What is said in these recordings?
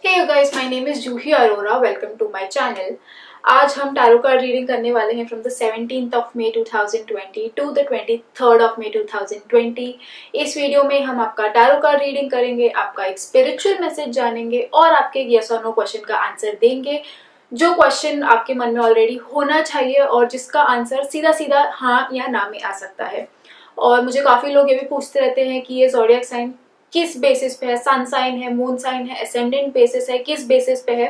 Hey you guys, my name is Juhi Arora. Welcome to my channel. आज हम tarot card reading करने वाले हैं from the 17th of May 2020 to the 23rd of May 2020। इस video में हम आपका टैरो कार्ड रीडिंग करेंगे, आपका एक स्पिरिचुअल मैसेज जानेंगे और आपके यस और नो क्वेश्चन का आंसर देंगे। जो क्वेश्चन आपके मन में ऑलरेडी होना चाहिए और जिसका आंसर सीधा सीधा हाँ या ना में आ सकता है। और मुझे काफी लोग ये भी पूछते रहते हैं कि ये ज़ोडिएक साइन किस बेसिस पे है, सन साइन है, मून साइन है, एसेंडेंट बेसिस है, किस बेसिस पे है।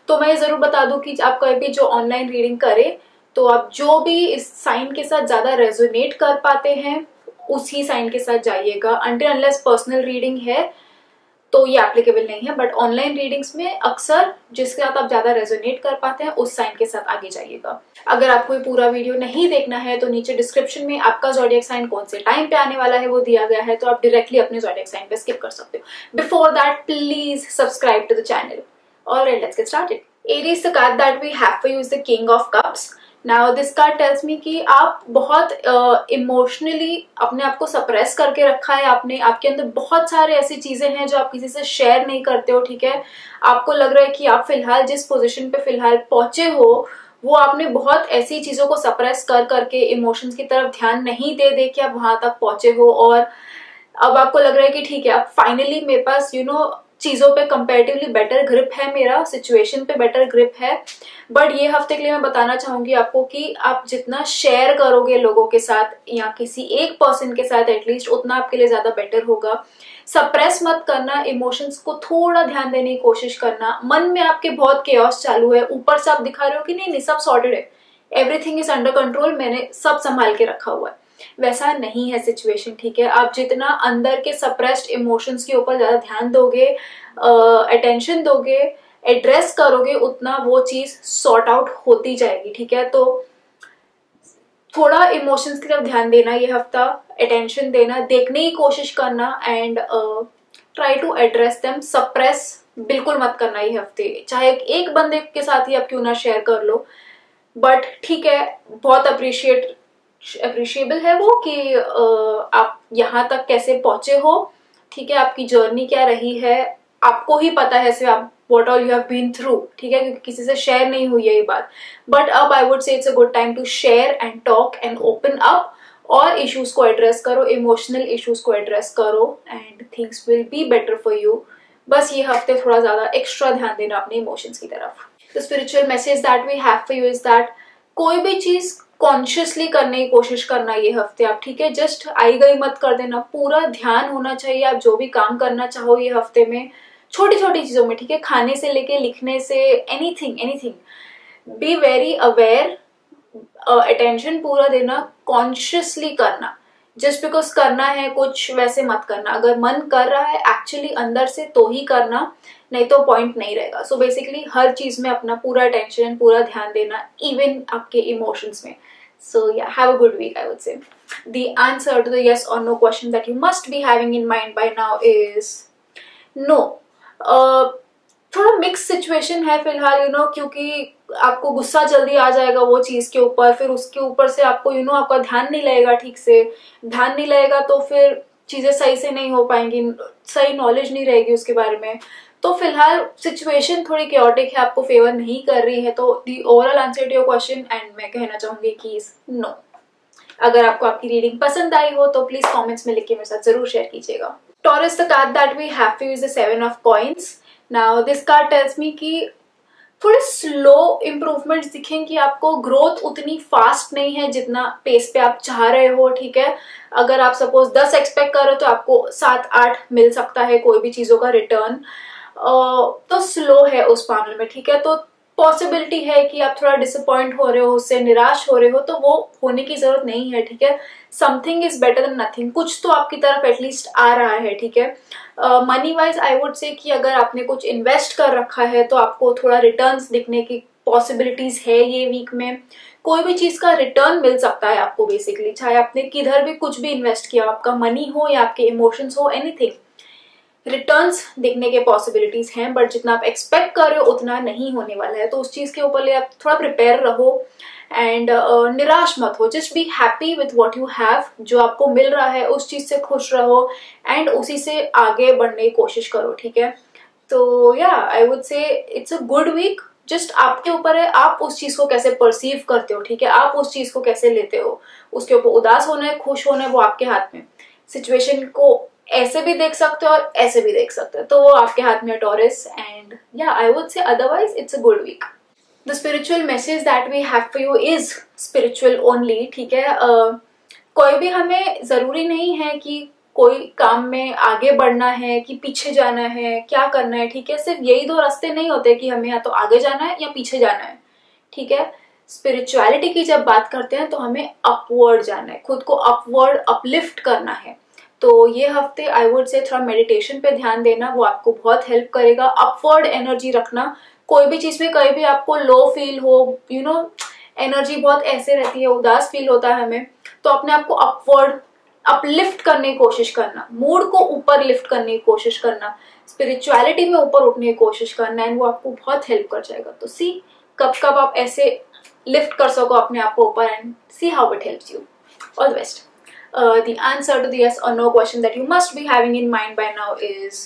तो मैं ये जरूर बता दूं कि आप कभी भी जो ऑनलाइन रीडिंग करें तो आप जो भी इस साइन के साथ ज्यादा रेजोनेट कर पाते हैं उसी साइन के साथ जाइएगा। अनटिल अनलेस पर्सनल रीडिंग है तो ये एप्लीकेबल नहीं है, बट ऑनलाइन रीडिंग्स में अक्सर जिसके साथ आप ज्यादा रेजोनेट कर पाते हैं उस साइन के साथ आगे जाइएगा। अगर आपको ये पूरा वीडियो नहीं देखना है तो नीचे डिस्क्रिप्शन में आपका ज़ोडिएक साइन कौन से टाइम पे आने वाला है वो दिया गया है, तो आप डायरेक्टली अपने ज़ोडिएक साइन पे स्किप कर सकते हो। Before that please subscribe to the channel. Alright, let's get started. Aries, the card that we have for you is the king of cups. Now this card tells me कि आप बहुत emotionally अपने आप को suppress करके रखा है आपने। आपके अंदर बहुत सारे ऐसी चीजें हैं जो आप किसी से शेयर नहीं करते हो, ठीक है। आपको लग रहा है कि आप फिलहाल जिस पोजीशन पे फिलहाल पहुंचे हो वो आपने बहुत ऐसी चीजों को सप्रेस कर करके इमोशंस की तरफ ध्यान नहीं दे दे के आप वहां तक पहुंचे हो। और अब आपको लग रहा है कि ठीक है, अब फाइनली मेरे पास चीजों पे कंपैरेटिवली बेटर ग्रिप है, मेरा सिचुएशन पे बेटर ग्रिप है। बट ये हफ्ते के लिए मैं बताना चाहूंगी आपको कि आप जितना शेयर करोगे लोगों के साथ या किसी एक पर्सन के साथ एटलीस्ट, उतना आपके लिए ज्यादा बेटर होगा। सप्रेस मत करना, इमोशंस को थोड़ा ध्यान देने की कोशिश करना। मन में आपके बहुत केओस चालू है, ऊपर से आप दिखा रहे हो कि नहीं नहीं सब सॉर्टेड है, एवरीथिंग इज अंडर कंट्रोल, मैंने सब संभाल के रखा हुआ है। वैसा नहीं है सिचुएशन, ठीक है। आप जितना अंदर के सप्रेस्ड इमोशंस के ऊपर ज्यादा ध्यान दोगे, अटेंशन दोगे, एड्रेस करोगे, उतना वो चीज सॉर्ट आउट होती जाएगी, ठीक है। तो थोड़ा इमोशंस की तरफ ध्यान देना ये हफ्ता, अटेंशन देना, देखने की कोशिश करना and try to address them. Suppress बिल्कुल मत करना ये हफ्ते, चाहे एक बंदे के साथ ही आप क्यों ना शेयर कर लो, बट ठीक है, बहुत अप्रिशिएबल है वो कि आप यहाँ तक कैसे पहुंचे हो, ठीक है। आपकी जर्नी क्या रही है आपको ही पता है, सिर्फ आप what all you have been through, ठीक है, क्योंकि किसी से शेयर नहीं हुई है ये बात। बट अब I would say it's a good time to share and talk and open up और इश्यूज को एड्रेस करो, इमोशनल इश्यूज को एड्रेस करो and things will be better for you. बस ये हफ्ते थोड़ा ज्यादा एक्स्ट्रा ध्यान देना अपने इमोशंस की तरफ। The spiritual message that we have for you is that कोई भी चीज कॉन्शियसली करने की कोशिश करना ये हफ्ते आप, ठीक है। जस्ट आई गई मत कर देना, पूरा ध्यान होना चाहिए आप जो भी काम करना चाहो ये हफ्ते में, छोटी छोटी चीजों में, ठीक है। खाने से लेके लिखने से, anything be very aware, attention पूरा देना, कॉन्शियसली करना। जस्ट बिकॉज करना है कुछ वैसे मत करना, अगर मन कर रहा है एक्चुअली अंदर से तो ही करना, नहीं तो पॉइंट नहीं रहेगा। सो बेसिकली हर चीज में अपना पूरा अटेंशन, पूरा ध्यान देना, इवन आपके इमोशंस में। So yeah, have a good week, I would say. The answer to the yes or no question that you must be having in mind by now is no. थोड़ा mix situation है फिलहाल, क्योंकि आपको गुस्सा जल्दी आ जाएगा वो चीज के ऊपर, फिर उसके ऊपर से आपको आपका ध्यान नहीं लगेगा, ठीक से ध्यान नहीं लगेगा तो फिर चीजें सही से नहीं हो पाएंगी, सही नॉलेज नहीं रहेगी उसके बारे में। तो फिलहाल सिचुएशन थोड़ी क्योटिक है, आपको फेवर नहीं कर रही है। तो the overall answer to your question and मैं कहना चाहूंगी कि नो। अगर आपको आपकी रीडिंग पसंद आई हो तो प्लीज कमेंट्स में लिख के मेरे साथ जरूर शेयर कीजिएगा। Taurus, the card that we have for you is the 7 of coins. Now this card tells me कि थोड़े स्लो इम्प्रूवमेंट्स दिखें, कि आपको ग्रोथ उतनी फास्ट नहीं है जितना पेस पे आप चाह रहे हो, ठीक है। अगर आप सपोज 10 एक्सपेक्ट कर रहे हो तो आपको 7-8 मिल सकता है कोई भी चीजों का रिटर्न, तो स्लो है उस मामले में, ठीक है। तो पॉसिबिलिटी है कि आप थोड़ा डिसअपॉइंट हो रहे हो, उससे निराश हो रहे हो, तो वो होने की जरूरत नहीं है, ठीक है। Something is better than nothing, कुछ तो आपकी तरफ एटलीस्ट आ रहा है, ठीक है। मनी वाइज आई वुड से कि अगर आपने कुछ इन्वेस्ट कर रखा है तो आपको थोड़ा रिटर्न्स दिखने की पॉसिबिलिटीज है ये वीक में। कोई भी चीज का रिटर्न मिल सकता है आपको बेसिकली, चाहे आपने किधर भी कुछ भी इन्वेस्ट किया, आपका मनी हो या आपके इमोशंस हो, एनीथिंग, रिटर्न्स देखने के पॉसिबिलिटीज हैं। बट जितना आप एक्सपेक्ट कर रहे हो उतना नहीं होने वाला है, तो उस चीज के ऊपर आप थोड़ा प्रिपेयर रहो एंड निराश मत हो। Just be happy with what you have, जो आपको मिल रहा है उस चीज से खुश रहो एंड उसी से आगे बढ़ने की कोशिश करो, ठीक है। तो yeah I would say it's a good week. Just आपके ऊपर है, आप उस चीज को कैसे परसीव करते हो, ठीक है, आप उस चीज को कैसे लेते हो। उसके ऊपर उदास होना है, खुश होना है, वो आपके हाथ में। सिचुएशन को ऐसे भी देख सकते हो और ऐसे भी देख सकते हो, तो वो आपके हाथ में है, Taurus. And yeah I would say otherwise it's a good week. The spiritual message that we have for you is spiritual only, ठीक है। कोई भी हमें जरूरी नहीं है कि कोई काम में आगे बढ़ना है कि पीछे जाना है, क्या करना है, ठीक है। सिर्फ यही दो रास्ते नहीं होते कि हमें या तो आगे जाना है या पीछे जाना है, ठीक है। स्पिरिचुअलिटी की जब बात करते हैं तो हमें अपवर्ड जाना है, खुद को अपवर्ड अपलिफ्ट करना है। तो ये हफ्ते आई वुड से थोड़ा मेडिटेशन पे ध्यान देना, वो आपको बहुत हेल्प करेगा। अपवर्ड एनर्जी रखना, कोई भी चीज में कहीं भी आपको लो फील हो, यू नो एनर्जी बहुत ऐसे रहती है, उदास फील होता है हमें, तो अपने आप को अपवर्ड अपलिफ्ट करने की कोशिश करना, मूड को ऊपर लिफ्ट करने की कोशिश करना, स्पिरिचुअलिटी में ऊपर उठने की कोशिश करना, एंड वो आपको बहुत हेल्प कर जाएगा। तो सी कब कब आप ऐसे लिफ्ट कर सको अपने आप को ऊपर, and see how it helps you. All the best. The answer to the yes or no question that you must be having in mind by now is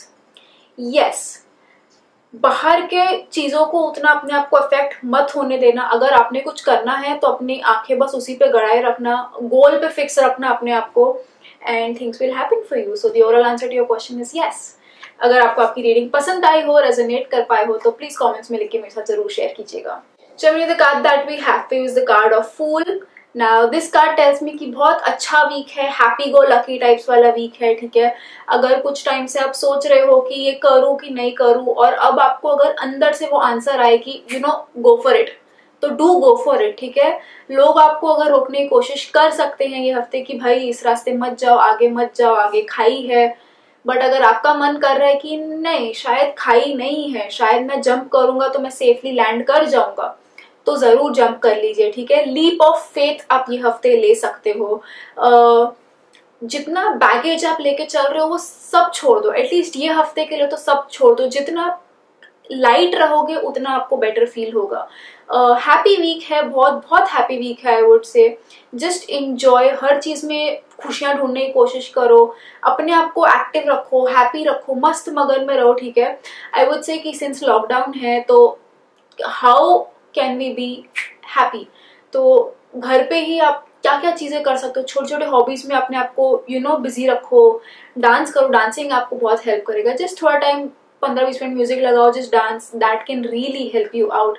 yes. बाहर के चीजों को उतना अपने आप को अफेक्ट मत होने देना। अगर आपने कुछ करना है तो अपनी आंखें बस उसी पे गड़ाए रखना, गोल पे फिक्स रखना अपने आप को, and things will happen for you. So the overall answer to your question is yes. अगर आपको आपकी रीडिंग पसंद आई हो, रेजोनेट कर पाए हो, तो प्लीज कमेंट्स में लिख के मेरे साथ जरूर शेयर कीजिएगा। चलिए, the card that we have for you is the card of fool. Now this card tells me कि बहुत अच्छा वीक है, हैप्पी गो लकी टाइप्स वाला वीक है, ठीक है। अगर कुछ टाइम से आप सोच रहे हो कि ये करूं कि नहीं करूं, और अब आपको अगर अंदर से वो आंसर आए कि you know go for it, तो डू गो फॉर इट, ठीक है। लोग आपको अगर रोकने की कोशिश कर सकते हैं ये हफ्ते कि भाई इस रास्ते मत जाओ, आगे मत जाओ, आगे खाई है, बट अगर आपका मन कर रहा है कि नहीं शायद खाई नहीं है, शायद मैं जंप करूंगा तो मैं सेफली लैंड कर जाऊंगा, तो जरूर जंप कर लीजिए, ठीक है। लीप ऑफ फेथ आप ये हफ्ते ले सकते हो। जितना बैगेज आप लेके चल रहे हो वो सब छोड़ दो, एटलीस्ट ये हफ्ते के लिए तो सब छोड़ दो। जितना लाइट रहोगे उतना आपको बेटर फील होगा। हैप्पी वीक है, बहुत बहुत हैप्पी वीक है I would say. Just enjoy, हर चीज में खुशियां ढूंढने की कोशिश करो, अपने आप को एक्टिव रखो, हैप्पी रखो, मस्त मगन में रहो, ठीक है। आई वुड से कि सिंस लॉकडाउन है तो how can we be happy, तो घर पे ही आप क्या क्या चीजें कर सकते हो, छोटे छोटे हॉबीज में अपने आप को यू नो बिजी रखो, डांस करो, डांसिंग आपको बहुत हेल्प करेगा। जस्ट थोड़ा टाइम 15-20 मिनट म्यूजिक लगाओ, just dance, that can really help you out.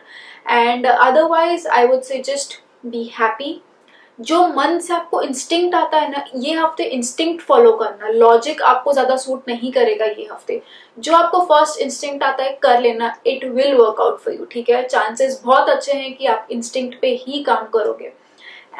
And otherwise I would say just be happy. जो मन से आपको इंस्टिंक्ट आता है ना, ये हफ्ते इंस्टिंक्ट फॉलो करना, लॉजिक आपको ज्यादा सूट नहीं करेगा ये हफ्ते। जो आपको फर्स्ट इंस्टिंक्ट आता है कर लेना, it will work out for you, ठीक है। चांसेस बहुत अच्छे हैं कि आप इंस्टिंक्ट पे ही काम करोगे।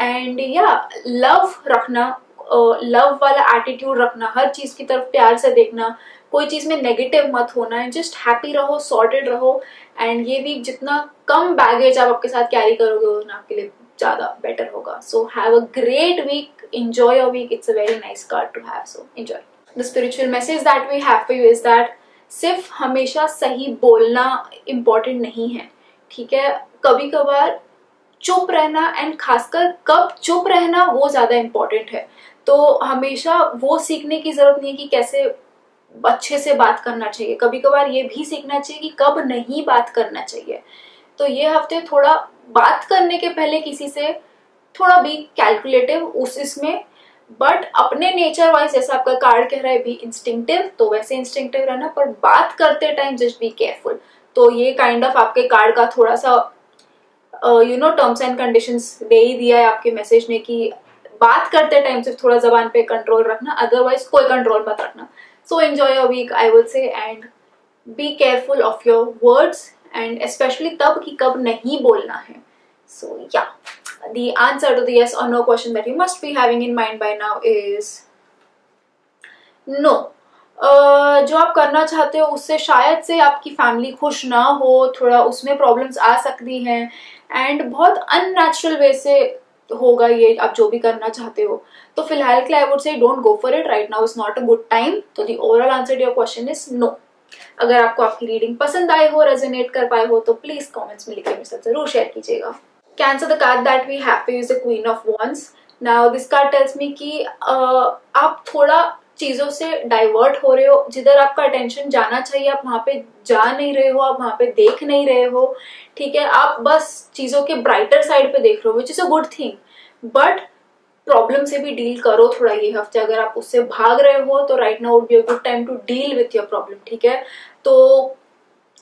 एंड या लव रखना, लव वाला एटीट्यूड रखना, हर चीज की तरफ प्यार से देखना, कोई चीज में नेगेटिव मत होना है, जस्ट हैप्पी रहो, सॉर्टेड रहो। एंड ये वीक जितना कम बैगेज आप आपके साथ कैरी करोगे उतना आपके लिए ज्यादा बेटर होगा। So have a great week, enjoy your week, it's a very nice card to have, so enjoy. The spiritual message that we have for you is that सिर्फ हमेशा सही बोलना इम्पोर्टेंट नहीं है, ठीक है। कभी कभार चुप रहना, एंड खासकर कब चुप रहना, वो ज्यादा इम्पोर्टेंट है। तो हमेशा वो सीखने की जरूरत नहीं है कि कैसे अच्छे से बात करना चाहिए, कभी कभार ये भी सीखना चाहिए कि कब नहीं बात करना चाहिए। तो ये हफ्ते थोड़ा बात करने के पहले किसी से थोड़ा भी कैलकुलेटिव उस इसमें, बट अपने नेचर वाइज जैसा आपका कार्ड कह रहा है बी इंस्टिंक्टिव, तो वैसे इंस्टिंक्टिव रहना, पर बात करते टाइम जस्ट बी केयरफुल। तो ये काइंड ऑफ आपके कार्ड का थोड़ा सा you know terms and conditions दे ही दिया है आपके मैसेज ने कि बात करते टाइम सिर्फ थोड़ा जबान पे कंट्रोल रखना, अदरवाइज कोई कंट्रोल मत रखना। So enjoy your week I would say, and be careful of your words, and specially तब कि कब नहीं बोलना है। सो या the answer to the yes or no question that you must be having in mind by now is no. जो आप करना चाहते हो उससे शायद से आपकी फैमिली खुश ना हो, थोड़ा उसमें प्रॉब्लम्स आ सकती हैं, एंड बहुत अननेचुरल वे से होगा ये आप जो भी करना चाहते हो। तो फिलहाल के लिए I would say don't go for it, right now is not a good time. तो the overall answer to your question is no. अगर आपको आपकी रीडिंग पसंद आए हो, रेजोनेट कर पाए हो, तो प्लीज कमेंट्स में लिखकर मेरे साथ जरूर शेयर कीजिएगा। Cancer, the card that we have is the Queen of Wands. Now this card tells me कि आप थोड़ा चीजों से डाइवर्ट हो रहे हो, जिधर आपका अटेंशन जाना चाहिए आप वहां पे जा नहीं रहे हो, आप वहां पे देख नहीं रहे हो, ठीक है। आप बस चीजों के ब्राइटर साइड पे देख रहे हो, which is a good thing, but problem से भी डील करो थोड़ा ये हफ्ते। अगर आप उससे भाग रहे हो तो right now would be a good time to deal with your problem, ठीक है। तो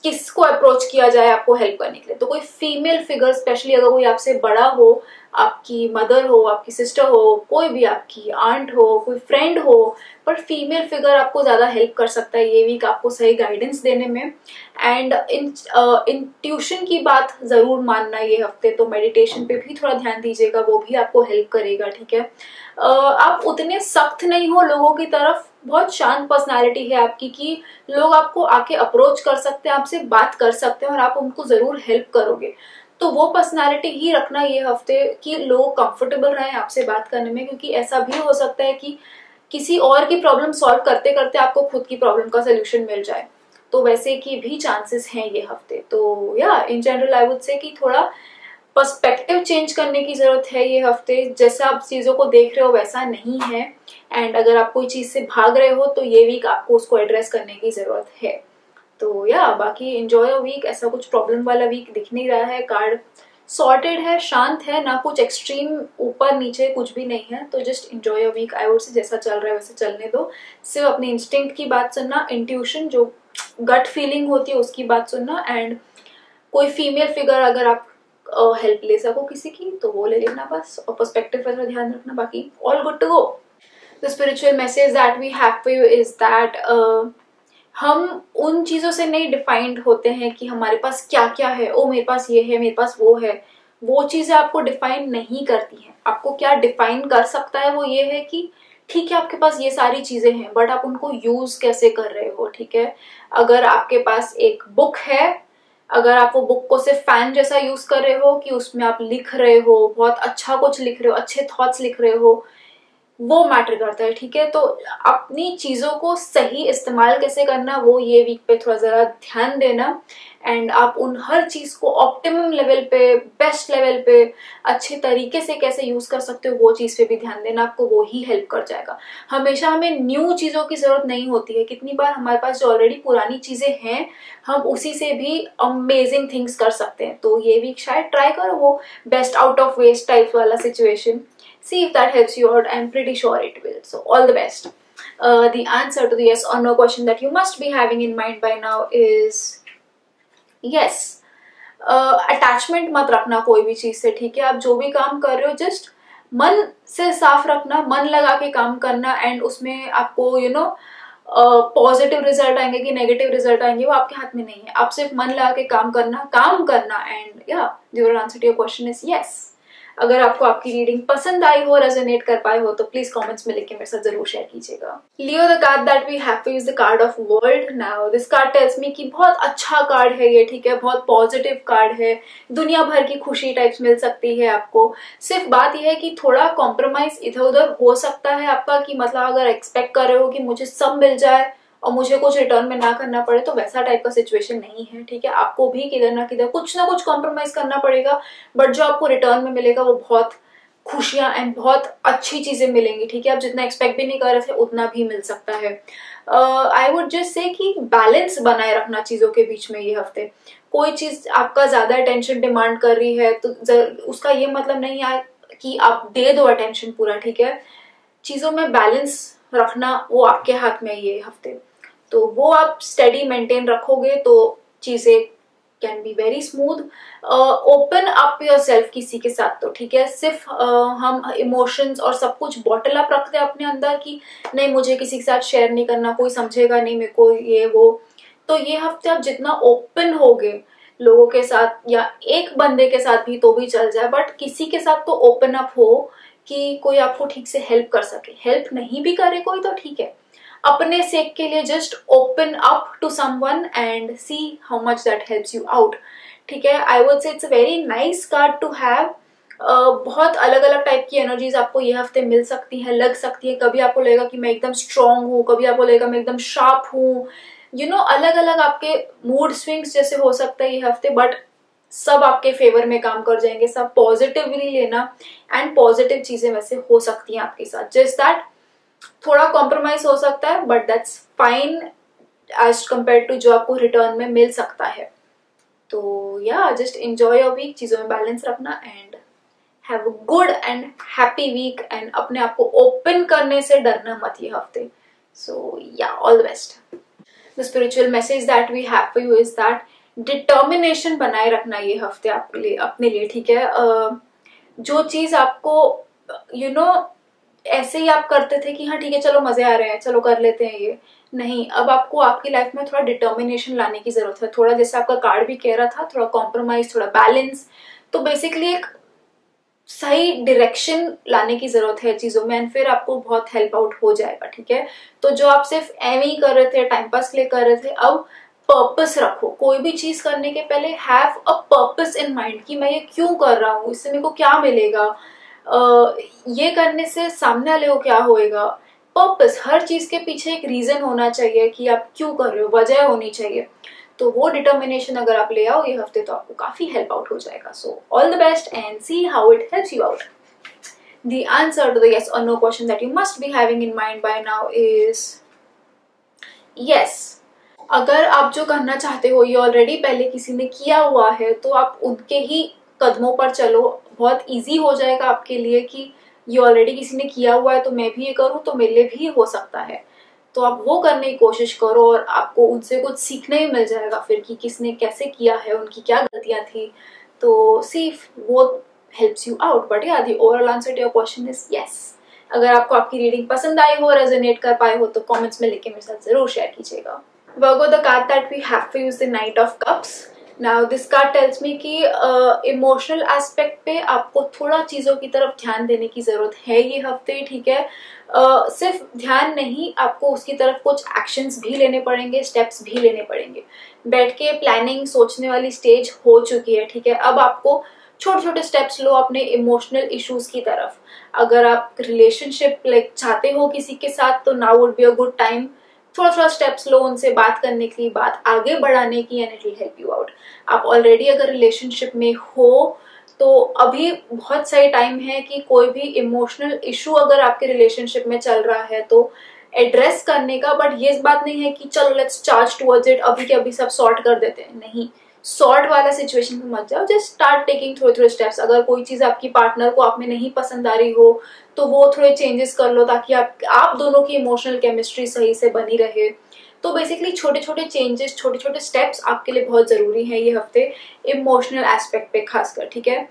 किसको अप्रोच किया जाए आपको हेल्प करने के लिए? तो कोई फीमेल फिगर, स्पेशली अगर कोई आपसे बड़ा हो, आपकी मदर हो, आपकी सिस्टर हो, कोई भी आपकी आंट हो, कोई फ्रेंड हो, पर फीमेल फिगर आपको ज्यादा हेल्प कर सकता है ये वीक आपको सही गाइडेंस देने में। एंड इन ट्यूशन की बात जरूर मानना ये हफ्ते, तो मेडिटेशन पे भी थोड़ा ध्यान दीजिएगा, वो भी आपको हेल्प करेगा, ठीक है। आप उतने सख्त नहीं हो लोगों की तरफ, बहुत शांत पर्सनालिटी है आपकी कि लोग आपको आके अप्रोच कर सकते हैं, आपसे बात कर सकते हैं और आप उनको जरूर हेल्प करोगे। तो वो पर्सनालिटी ही रखना ये हफ्ते कि लोग कंफर्टेबल रहें आपसे बात करने में, क्योंकि ऐसा भी हो सकता है कि किसी और की प्रॉब्लम सॉल्व करते करते आपको खुद की प्रॉब्लम का सोल्यूशन मिल जाए, तो वैसे की भी चांसेस हैं ये हफ्ते। तो या इन जनरल आई वुड से कि थोड़ा पर्सपेक्टिव चेंज करने की जरूरत है ये हफ्ते, जैसे आप चीजों को देख रहे हो वैसा नहीं है। एंड अगर आप कोई चीज से भाग रहे हो तो ये वीक आपको उसको एड्रेस करने की जरूरत है। तो या बाकी एंजॉय अ वीक, ऐसा कुछ प्रॉब्लम वाला वीक दिख नहीं रहा है, कार्ड सॉर्टेड है, शांत है, ना कुछ एक्सट्रीम ऊपर नीचे कुछ भी नहीं है। तो just enjoy a week, I would say जैसा चल रहा है वैसे चलने दो। सिर्फ अपने इंस्टिंक्ट की बात सुनना, इंट्यूशन जो गट फीलिंग होती है उसकी बात सुनना, एंड कोई फीमेल फिगर अगर आप हेल्प ले सको किसी की तो वो ले लेना बस, और पर्सपेक्टिव पर ध्यान रखना, बाकी all good to go. The spiritual message that we have for you is that हम उन चीजों से नहीं डिफाइंड होते हैं कि हमारे पास क्या क्या है, ओ मेरे पास ये है, मेरे पास वो है। वो चीजें आपको डिफाइन नहीं करती हैं। आपको क्या डिफाइन कर सकता है वो ये है कि ठीक है आपके पास ये सारी चीजें हैं, बट आप उनको यूज कैसे कर रहे हो, ठीक है। अगर आपके पास एक बुक है, अगर आप वो बुक को सिर्फ फैन जैसा यूज कर रहे हो कि उसमें आप लिख रहे हो, बहुत अच्छा कुछ लिख रहे हो, अच्छे थॉट्स लिख रहे हो, वो मैटर करता है, ठीक है। तो अपनी चीजों को सही इस्तेमाल कैसे करना वो ये वीक पे थोड़ा जरा ध्यान देना, एंड आप उन हर चीज को ऑप्टिमम लेवल पे, बेस्ट लेवल पे अच्छे तरीके से कैसे यूज कर सकते हो वो चीज पे भी ध्यान देना, आपको वो ही हेल्प कर जाएगा। हमेशा हमें न्यू चीजों की जरूरत नहीं होती है, कितनी बार हमारे पास जो ऑलरेडी पुरानी चीजें हैं हम उसी से भी अमेजिंग थिंग्स कर सकते हैं। तो ये वीक शायद ट्राई करो वो best out of waste type वाला situation, see if that helps you out. I'm pretty sure it will, so all the best. The answer to the yes or no question that you must be having in mind by now is yes. Attachment मत रखना कोई भी चीज से, ठीक है। आप जो भी काम कर रहे हो जस्ट मन से साफ रखना, मन लगा के काम करना, एंड उसमें आपको यू नो पॉजिटिव रिजल्ट आएंगे कि नेगेटिव रिजल्ट आएंगे वो आपके हाथ में नहीं है। आप सिर्फ मन लगा के काम करना, and yeah your answer to your question is yes. अगर आपको आपकी रीडिंग पसंद आई हो, रेजोनेट कर पाए हो, तो प्लीज कमेंट्स में लिख के मेरे साथ जरूर शेयर कीजिएगा। Leo, the card that we have is the card of world. Now this card tells me कि बहुत अच्छा कार्ड है ये, ठीक है, बहुत पॉजिटिव कार्ड है, दुनिया भर की खुशी टाइप्स मिल सकती है आपको। सिर्फ बात यह है कि थोड़ा कॉम्प्रोमाइज इधर उधर हो सकता है आपका, कि मतलब अगर एक्सपेक्ट कर रहे हो कि मुझे सब मिल जाए और मुझे कुछ रिटर्न में ना करना पड़े, तो वैसा टाइप का सिचुएशन नहीं है, ठीक है। आपको भी किधर ना किधर कुछ ना कुछ कॉम्प्रोमाइज करना पड़ेगा, बट जो आपको रिटर्न में मिलेगा वो बहुत खुशियां एंड बहुत अच्छी चीजें मिलेंगी, ठीक है। आप जितना एक्सपेक्ट भी नहीं कर रहे थे उतना भी मिल सकता है। आई वुड जस्ट से कि बैलेंस बनाए रखना चीजों के बीच में ये हफ्ते। कोई चीज आपका ज्यादा अटेंशन डिमांड कर रही है तो उसका ये मतलब नहीं है कि आप दे दो अटेंशन पूरा, ठीक है। चीजों में बैलेंस रखना वो आपके हाथ में ये हफ्ते, तो वो आप स्टडी मेंटेन रखोगे तो चीजें can be very smooth. Open up your self किसी के साथ, तो ठीक है। सिर्फ हम इमोशंस और सब कुछ बॉटल अप रखते हैं अपने अंदर कि नहीं मुझे किसी के साथ शेयर नहीं करना, कोई समझेगा नहीं मेरे को, ये वो। तो ये हफ्ते आप जितना ओपन होगे लोगों के साथ, या एक बंदे के साथ भी तो भी चल जाए, बट किसी के साथ तो ओपन अप हो कि कोई आपको ठीक से हेल्प कर सके। हेल्प नहीं भी करे कोई तो ठीक है, अपने सेक के लिए just open up to someone and see how much that helps you out, ठीक है। I would say it's a very nice card to have. बहुत अलग अलग टाइप की एनर्जीज आपको ये हफ्ते मिल सकती है, लग सकती है। कभी आपको लगेगा कि मैं एकदम स्ट्रांग हूँ, कभी आपको लगेगा मैं एकदम शार्प हूँ, यू नो अलग अलग आपके मूड स्विंग्स जैसे हो सकता है ये हफ्ते, बट सब आपके फेवर में काम कर जाएंगे। सब पॉजिटिवली लेना, एंड पॉजिटिव चीजें वैसे हो सकती हैं आपके साथ। जस्ट दैट थोड़ा कॉम्प्रोमाइज हो सकता है, but that's fine as compare to जो आपको रिटर्न में मिल सकता है। तो yeah just enjoy your week, चीजों में बैलेंस रखना and have a good and happy week, and अपने आप को ओपन करने से डरना मत ये हफ्ते। So yeah all the best. The spiritual message that we have for you is that determination बनाए रखना ये हफ्ते आपके लिए, अपने लिए, ठीक है। जो चीज आपको यू नो ऐसे ही आप करते थे कि हाँ ठीक है चलो मजे आ रहे हैं चलो कर लेते हैं, ये नहीं, अब आपको आपकी लाइफ में थोड़ा डिटर्मिनेशन लाने की जरूरत है। थोड़ा जैसे आपका कार्ड भी कह रहा था, थोड़ा कॉम्प्रोमाइज, थोड़ा बैलेंस, तो बेसिकली एक सही डायरेक्शन लाने की जरूरत है चीजों में, एंड फिर आपको बहुत हेल्प आउट हो जाएगा, ठीक है। तो जो आप सिर्फ एम ही कर रहे थे, टाइम पास के लिए कर रहे थे, अब पर्पस रखो। कोई भी चीज करने के पहले have a purpose in mind कि मैं ये क्यों कर रहा हूँ, इससे मेरे को क्या मिलेगा, ये करने से सामने वाले को क्या होएगा। पर्पस, हर चीज के पीछे एक रीजन होना चाहिए कि आप क्यों कर रहे हो, वजह होनी चाहिए। तो वो डिटर्मिनेशन अगर आप ले आओ ये हफ्ते तो आपको काफी हेल्प आउट हो जाएगा। सो all the best and see how it helps you out. The answer to the yes or no question that you must be having in mind by now is yes. अगर आप जो करना चाहते हो ये already पहले किसी ने किया हुआ है तो आप उनके ही कदमों पर चलो, बहुत इजी हो जाएगा आपके लिए कि ये ऑलरेडी किसी ने किया हुआ है तो मैं भी ये करूँ तो मेरे लिए भी हो सकता है। तो आप वो करने की कोशिश करो और आपको उनसे कुछ सीखने ही मिल जाएगा फिर कि किसने कैसे किया है, उनकी क्या गलतियां थी। तो सी वो helps you out. But yeah the overall answer to your question is yes. अगर आपको आपकी रीडिंग पसंद आई हो, रेजोनेट कर पाए हो तो कमेंट्स में लिख के मेरे साथ जरूर शेयर कीजिएगा। Virgo, the card that we have for you is the Knight of Cups. Now this card tells me कि इमोशनल एस्पेक्ट पे आपको थोड़ा चीजों की तरफ ध्यान देने की जरूरत है ये हफ्ते, ठीक है। सिर्फ ध्यान नहीं, आपको उसकी तरफ कुछ एक्शंस भी लेने पड़ेंगे, स्टेप्स भी लेने पड़ेंगे। बैठ के प्लानिंग सोचने वाली स्टेज हो चुकी है, ठीक है। अब आपको छोटे छोटे स्टेप्स लो अपने इमोशनल इश्यूज की तरफ। अगर आप रिलेशनशिप लाइक चाहते हो किसी के साथ तो now would be a good time, थोड़ा थोड़ा स्टेप्स लो उनसे बात करने की, बात आगे बढ़ाने की, and it will help you out. आप ऑलरेडी अगर रिलेशनशिप में हो तो अभी बहुत सही टाइम है कि कोई भी इमोशनल इशू अगर आपके रिलेशनशिप में चल रहा है तो एड्रेस करने का। बट ये बात नहीं है कि चलो लेट्स चार्ज टुवर्ड्स इट, अभी के अभी सब सॉर्ट कर देते हैं, नहीं, सॉर्ट वाला सिचुएशन में मत जाओ, जस्ट स्टार्ट टेकिंग थोड़े थोड़े स्टेप्स। अगर कोई चीज आपकी पार्टनर को आप में नहीं पसंद आ रही हो तो वो थोड़े चेंजेस कर लो ताकि आप दोनों की इमोशनल केमिस्ट्री सही से बनी रहे। तो बेसिकली छोटे छोटे चेंजेस, छोटे छोटे स्टेप्स आपके लिए बहुत जरूरी है ये हफ्ते, इमोशनल एस्पेक्ट पे खासकर, ठीक है।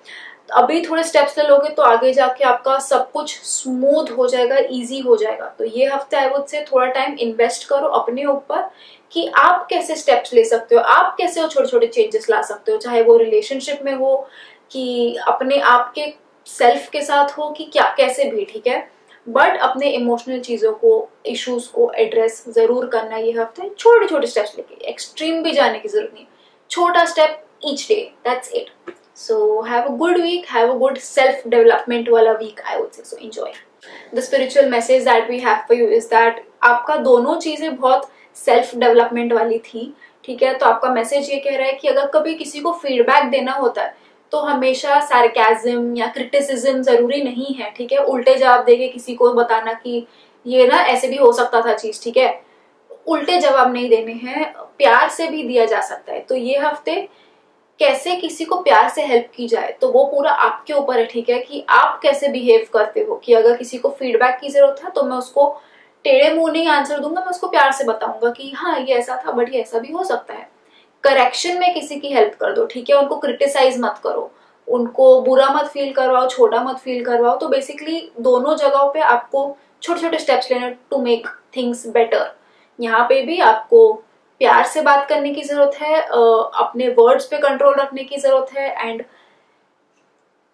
अभी थोड़े स्टेप्स ले लोगे तो आगे जाके आपका सब कुछ स्मूथ हो जाएगा, इजी हो जाएगा। तो ये हफ्ते आई वुड से थोड़ा टाइम इन्वेस्ट करो अपने ऊपर कि आप कैसे स्टेप्स ले सकते हो, आप कैसे वो छोटे छोटे चेंजेस ला सकते हो, चाहे वो रिलेशनशिप में हो कि अपने आप के सेल्फ के साथ हो कि क्या कैसे भी, ठीक है। बट अपने इमोशनल चीजों को, इश्यूज को एड्रेस जरूर करना ये हफ्ते, छोटे छोटे स्टेप्स लेके, एक्सट्रीम भी जाने की जरूरत नहीं, छोटा step each day, that's it. So have a good week, have a good self development वाला week I would say, so enjoy. The spiritual message that we have for you is that आपका दोनों चीजें बहुत self development वाली थी, ठीक है। तो आपका मैसेज ये कह रहा है कि अगर कभी किसी को फीडबैक देना होता है तो हमेशा सार्केज्म या क्रिटिसिज्म जरूरी नहीं है, ठीक है। उल्टे जवाब देके किसी को बताना कि ये ना ऐसे भी हो सकता था चीज, ठीक है, उल्टे जवाब नहीं देने हैं, प्यार से भी दिया जा सकता है। तो ये हफ्ते कैसे किसी को प्यार से हेल्प की जाए तो वो पूरा आपके ऊपर है, ठीक है, कि आप कैसे बिहेव करते हो। कि अगर किसी को फीडबैक की जरूरत है तो मैं उसको टेढ़े मुंह नहीं आंसर दूंगा, मैं उसको प्यार से बताऊंगा कि हाँ ये ऐसा था बट ये ऐसा भी हो सकता है। करेक्शन में किसी की हेल्प कर दो, ठीक है, उनको क्रिटिसाइज मत करो, उनको बुरा मत फील करवाओ, छोटा मत फील करवाओ। तो बेसिकली दोनों जगहों पे आपको छोटे छोटे स्टेप्स लेने टू मेक थिंग्स बेटर। यहाँ पे भी आपको प्यार से बात करने की जरूरत है, अपने वर्ड्स पे कंट्रोल रखने की जरूरत है, एंड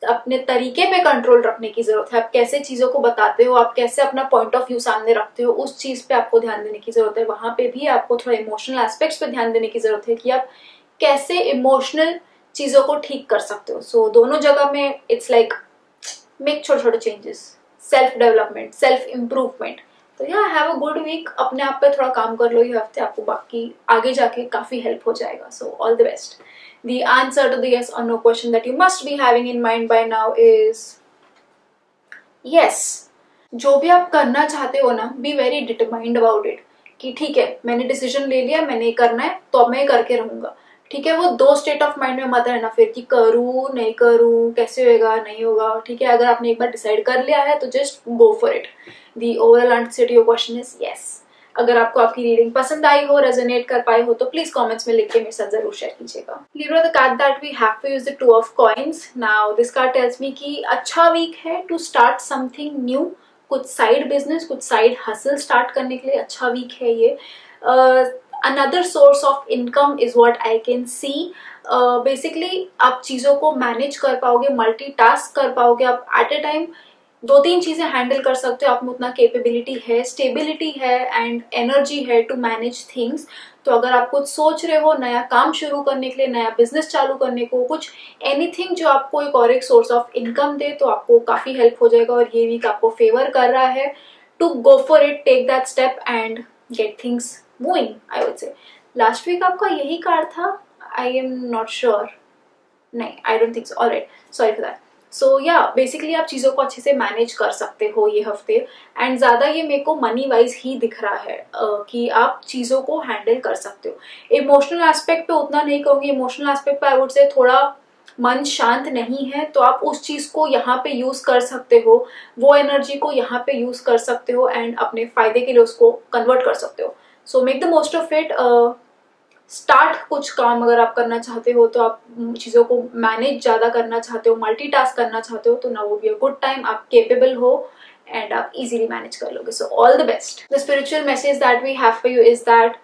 अपने तरीके पे कंट्रोल रखने की जरूरत है। आप कैसे चीजों को बताते हो, आप कैसे अपना पॉइंट ऑफ व्यू सामने रखते हो, उस चीज पे आपको ध्यान देने की जरूरत है। वहां पे भी आपको थोड़ा इमोशनल एस्पेक्ट्स पे ध्यान देने की जरूरत है कि आप कैसे इमोशनल चीजों को ठीक कर सकते हो। सो दोनों जगह में इट्स लाइक मेक छोटे छोटे changes, self development, self improvement. तो या हैव अ गुड वीक, अपने आप पे थोड़ा काम कर लो ये हफ्ते, आपको बाकी आगे जाके काफी हेल्प हो जाएगा। सो all the best. The answer to the yes or no question that you must be having in mind by now is yes. जो भी आप करना चाहते हो ना, be very determined about it, कि ठीक है मैंने डिसीजन ले लिया, मैंने ये करना है तो अब मैं करके रहूंगा। ठीक है, वो दो स्टेट ऑफ माइंड में मत रहना फिर कि करूँ नहीं करूँ, कैसे होगा नहीं होगा। ठीक है, अगर आपने एक बार डिसाइड कर लिया है तो just go for it. The overall answer to your question is yes. अगर आपको आपकी रीडिंग पसंद आई हो, रेजोनेट कर पाई हो, तो प्लीज कमेंट्स में लिख के मेरे साथ जरूर शेयर कीजिएगा। Libra, the card that we have to use the two of coins. Now this card tells me कि अच्छा वीक है टू स्टार्ट समथिंग न्यू, कुछ साइड बिजनेस, कुछ साइड हसल स्टार्ट करने के लिए अच्छा वीक है ये। Another source of income is what I can see. Basically आप चीजों को मैनेज कर पाओगे, मल्टीटास्क कर पाओगे, आप एट ए टाइम दो तीन चीजें हैंडल कर सकते हो, आप में उतना कैपेबिलिटी है, स्टेबिलिटी है एंड एनर्जी है टू मैनेज थिंग्स। तो अगर आप कुछ सोच रहे हो नया काम शुरू करने के लिए, नया बिजनेस चालू करने को, कुछ एनीथिंग जो आपको एक और एक सोर्स ऑफ इनकम दे, तो आपको काफी हेल्प हो जाएगा और ये वीक आपको फेवर कर रहा है to go for it, take that step and get things moving, I would say. Last week आपका यही कार्ड था, आई एम नॉट श्योर, नहीं I don't think so, alright, sorry for that. So या basically आप चीज़ों को अच्छे से मैनेज कर सकते हो ये हफ्ते, एंड ज़्यादा ये मेरे को मनी वाइज ही दिख रहा है कि आप चीज़ों को हैंडल कर सकते हो। इमोशनल एस्पेक्ट पे उतना नहीं कहूँगी, इमोशनल एस्पेक्ट पे आई वुड से थोड़ा मन शांत नहीं है, तो आप उस चीज़ को यहाँ पे यूज़ कर सकते हो, वो एनर्जी को यहाँ पे यूज़ कर सकते हो एंड अपने फायदे के लिए उसको कन्वर्ट कर सकते हो। So make the most of it. Start कुछ काम अगर आप करना चाहते हो, तो आप चीज़ों को मैनेज ज़्यादा करना चाहते हो, मल्टीटास्क करना चाहते हो, तो now would be a good time, आप केपेबल हो एंड आप इजीली मैनेज कर लोगे। So all the best. The spiritual message that we have for you is that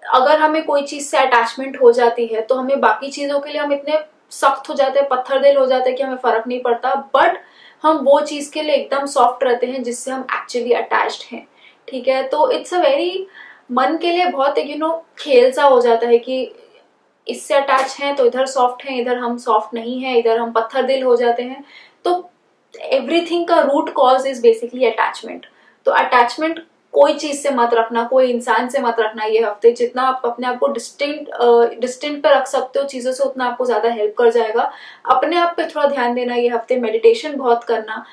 अगर हमें कोई चीज़ से अटैचमेंट हो जाती है तो हमें बाकी चीज़ों के लिए हम इतने सख्त हो जाते हैं, पत्थर दिल हो जाते हैं कि हमें फर्क नहीं पड़ता, बट हम वो चीज़ के लिए एकदम सॉफ्ट रहते हैं जिससे हम एक्चुअली अटैच्ड हैं। ठीक है, तो इट्स अ वेरी मन के लिए बहुत एक खेल सा हो जाता है कि इससे अटैच हैं तो इधर सॉफ्ट हैं, इधर हम सॉफ्ट नहीं है, इधर हम पत्थर दिल हो जाते हैं। तो एवरीथिंग का root cause is basically attachment. तो अटैचमेंट कोई चीज से मत रखना, कोई इंसान से मत रखना ये हफ्ते। जितना आप अपने आप को डिस्टिंक्ट पे रख सकते हो चीजों से, उतना आपको ज्यादा हेल्प कर जाएगा। अपने आप पे थोड़ा ध्यान देना ये हफ्ते, मेडिटेशन बहुत करना,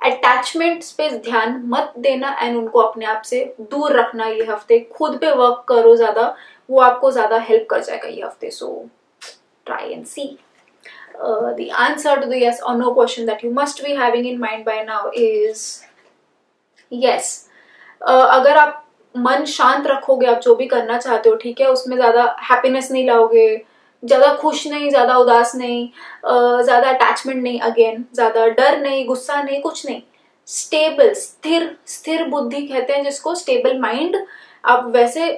अटैचमेंट्स पे ध्यान मत देना एंड उनको अपने आप से दूर रखना ये हफ्ते। खुद पे वर्क करो ज्यादा, वो आपको ज्यादा हेल्प कर जाएगा ये हफ्ते। So try and see. The answer to the yes or no question that you must be having in mind by now is yes. अगर आप मन शांत रखोगे, आप जो भी करना चाहते हो, ठीक है, उसमें ज्यादा हैप्पीनेस नहीं लाओगे, ज्यादा खुश नहीं, ज्यादा उदास नहीं, ज्यादा अटैचमेंट नहीं, अगेन ज्यादा डर नहीं, गुस्सा नहीं, कुछ नहीं, स्टेबल, स्थिर, स्थिर बुद्धि कहते हैं जिसको, स्टेबल माइंड, आप वैसे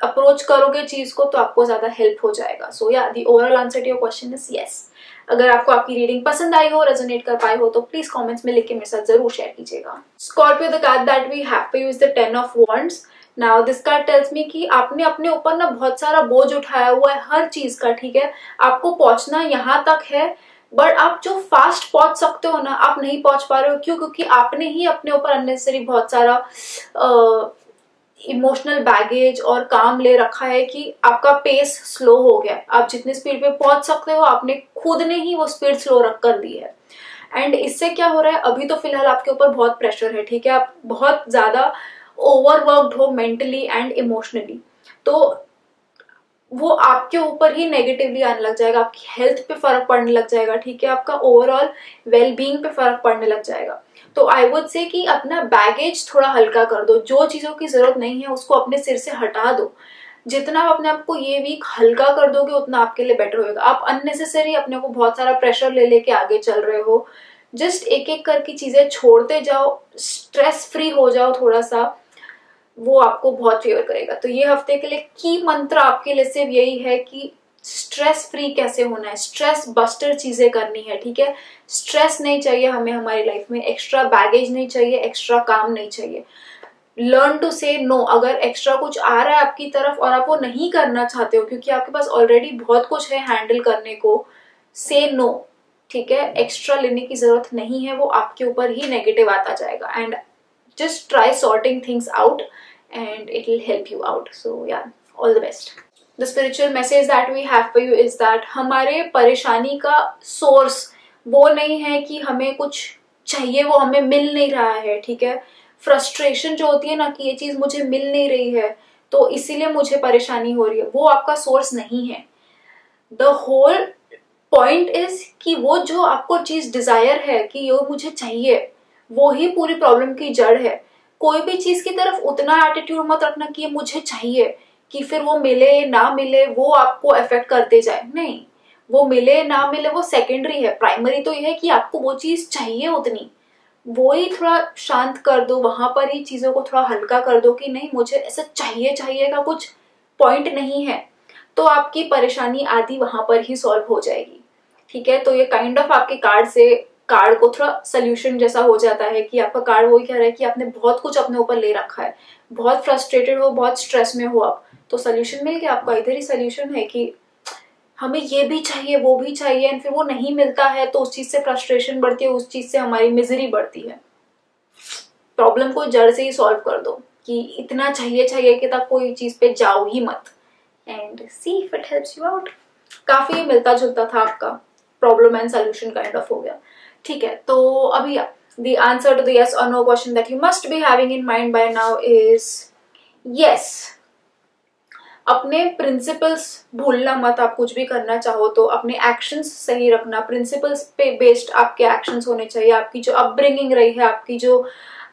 अप्रोच करोगे चीज को तो आपको ज्यादा हेल्प हो जाएगा। So yeah the overall answer to your question is yes. अगर आपको आपकी रीडिंग पसंद आई हो, रेजोनेट कर पाए हो, तो प्लीज कमेंट्स में लिख के मेरे साथ जरूर शेयर कीजिएगा। Scorpio, the card that we have to use the 10 of wands. Now this card tells me कि आपने अपने ऊपर ना बहुत सारा बोझ उठाया हुआ है हर चीज का। ठीक है, आपको पहुंचना यहाँ तक है, बट आप जो फास्ट पहुंच सकते हो ना, आप नहीं पहुंच पा रहे हो। क्यों? क्योंकि आपने ही अपने ऊपर अननेसेसरी बहुत सारा इमोशनल बैगेज और काम ले रखा है कि आपका पेस स्लो हो गया। आप जितनी स्पीड पे पहुंच सकते हो, आपने खुद ने ही वो स्पीड स्लो रख कर दी है। एंड इससे क्या हो रहा है, अभी तो फिलहाल आपके ऊपर बहुत प्रेशर है। ठीक है, आप बहुत ज्यादा ओवरवर्क्ड हो मेंटली एंड इमोशनली, तो वो आपके ऊपर ही नेगेटिवली आने लग जाएगा, आपकी हेल्थ पे फर्क पड़ने लग जाएगा। ठीक है, आपका ओवरऑल वेलबींग पे फर्क पड़ने लग जाएगा। तो आई वुड से कि अपना बैगेज थोड़ा हल्का कर दो, जो चीजों की जरूरत नहीं है उसको अपने सिर से हटा दो। जितना आप अपने आप को ये वीक हल्का कर दोगे उतना आपके लिए बेटर होगा। आप अननेसेसरी अपने को बहुत सारा प्रेशर ले लेके आगे चल रहे हो। जस्ट एक एक करके चीजें छोड़ते जाओ, स्ट्रेस फ्री हो जाओ थोड़ा सा, वो आपको बहुत फेवर करेगा। तो ये हफ्ते के लिए की मंत्र आपके लिए सिर्फ यही है कि स्ट्रेस फ्री कैसे होना है, स्ट्रेस बस्टर चीजें करनी है। ठीक है, स्ट्रेस नहीं चाहिए हमें हमारी लाइफ में, एक्स्ट्रा बैगेज नहीं चाहिए, एक्स्ट्रा काम नहीं चाहिए। लर्न टू से नो। अगर एक्स्ट्रा कुछ आ रहा है आपकी तरफ और आप वो नहीं करना चाहते हो क्योंकि आपके पास ऑलरेडी बहुत कुछ है हैंडल करने को, से नो। ठीक है, एक्स्ट्रा लेने की जरूरत नहीं है, वो आपके ऊपर ही नेगेटिव आता जाएगा। And just try sorting things out and it will help you out. So yeah, all the best. The spiritual message that we have for you is that हमारे परेशानी का सोर्स वो नहीं है कि हमें कुछ चाहिए वो हमें मिल नहीं रहा है। ठीक है, फ्रस्ट्रेशन जो होती है ना कि ये चीज मुझे मिल नहीं रही है तो इसीलिए मुझे परेशानी हो रही है, वो आपका सोर्स नहीं है। द होल पॉइंट इज कि वो जो आपको चीज डिजायर है कि ये मुझे चाहिए, वो ही पूरी प्रॉब्लम की जड़ है। कोई भी चीज की तरफ उतना एटीट्यूड मत रखना कि ये मुझे चाहिए, कि फिर वो मिले ना मिले वो आपको अफेक्ट करते जाए। नहीं, वो मिले ना मिले वो सेकेंडरी है, प्राइमरी तो ये है कि आपको वो चीज चाहिए उतनी। वो ही थोड़ा शांत कर दो, वहां पर ही चीजों को थोड़ा हल्का कर दो कि नहीं मुझे ऐसा चाहिए चाहिए का कुछ पॉइंट नहीं है, तो आपकी परेशानी आधी वहां पर ही सॉल्व हो जाएगी। ठीक है, तो ये काइंड ऑफ आपके कार्ड को थोड़ा सोल्यूशन जैसा हो जाता है कि आपका कार्ड वही कह रहा है कि आपने बहुत कुछ अपने ऊपर ले रखा है, बहुत फ्रस्ट्रेटेड हो, बहुत स्ट्रेस में हो आप, तो सोल्यूशन मिल गया आपका। इधर ही सोल्यूशन है कि हमें ये भी चाहिए वो भी चाहिए, एंड फिर वो नहीं मिलता है तो उस चीज से फ्रस्ट्रेशन बढ़ती है, उस चीज से हमारी मिजरी बढ़ती है। प्रॉब्लम को जड़ से ही सॉल्व कर दो कि इतना चाहिए चाहिए कि तक कोई चीज पे जाओ ही मत, and see if it helps you out. काफी मिलता जुलता था आपका, problem and solution kind of हो गया। ठीक है, तो अभी the answer to the yes or no question that you must be having in mind by now is yes। अपने प्रिंसिपल्स भूलना मत। आप कुछ भी करना चाहो तो अपने एक्शंस सही रखना, प्रिंसिपल्स पे बेस्ड आपके एक्शंस होने चाहिए। आपकी जो अपब्रिंगिंग रही है, आपकी जो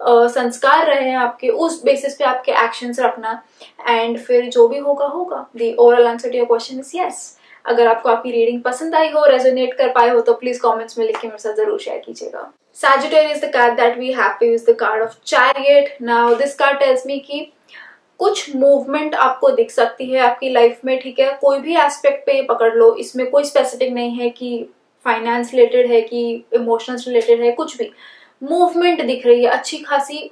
संस्कार रहे हैं आपके, उस बेसिस पे आपके एक्शंस रखना, एंड फिर जो भी होगा होगा। The overall answer to your question is yes. अगर आपको आपकी रीडिंग पसंद आई हो, रेजोनेट कर पाए हो, तो प्लीज कमेंट्स में लिख के मेरे साथ जरूर शेयर कीजिएगा। Sagittarius, the card that we have to use the card of Chariot. Now this card tells me कि कुछ मूवमेंट आपको दिख सकती है आपकी लाइफ में। ठीक है, कोई भी एस्पेक्ट पे पकड़ लो, इसमें कोई स्पेसिफिक नहीं है कि फाइनेंस रिलेटेड है कि इमोशंस रिलेटेड है, कुछ भी मूवमेंट दिख रही है, अच्छी खासी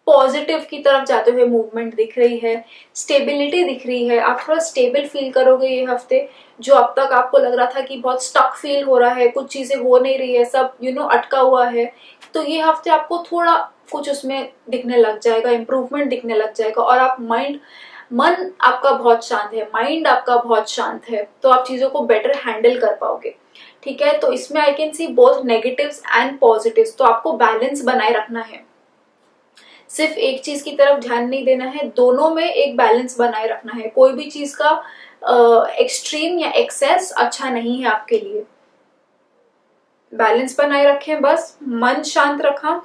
पॉजिटिव की तरफ जाते हुए मूवमेंट दिख रही है, स्टेबिलिटी दिख रही है। आप थोड़ा स्टेबल फील करोगे ये हफ्ते। जो अब तक आपको लग रहा था कि बहुत स्टक फील हो रहा है, कुछ चीजें हो नहीं रही है, सब अटका हुआ है, तो ये हफ्ते आपको थोड़ा कुछ उसमें दिखने लग जाएगा, इम्प्रूवमेंट दिखने लग जाएगा। और आप मन आपका बहुत शांत है, माइंड आपका बहुत शांत है, तो आप चीजों को बेटर हैंडल कर पाओगे। ठीक है, तो इसमें I can C both negatives and positives, तो आपको बैलेंस बनाए रखना है। सिर्फ एक चीज की तरफ ध्यान नहीं देना है, दोनों में एक बैलेंस बनाए रखना है। कोई भी चीज का एक्सट्रीम या एक्सेस अच्छा नहीं है आपके लिए। बैलेंस बनाए रखें, बस मन शांत रखा।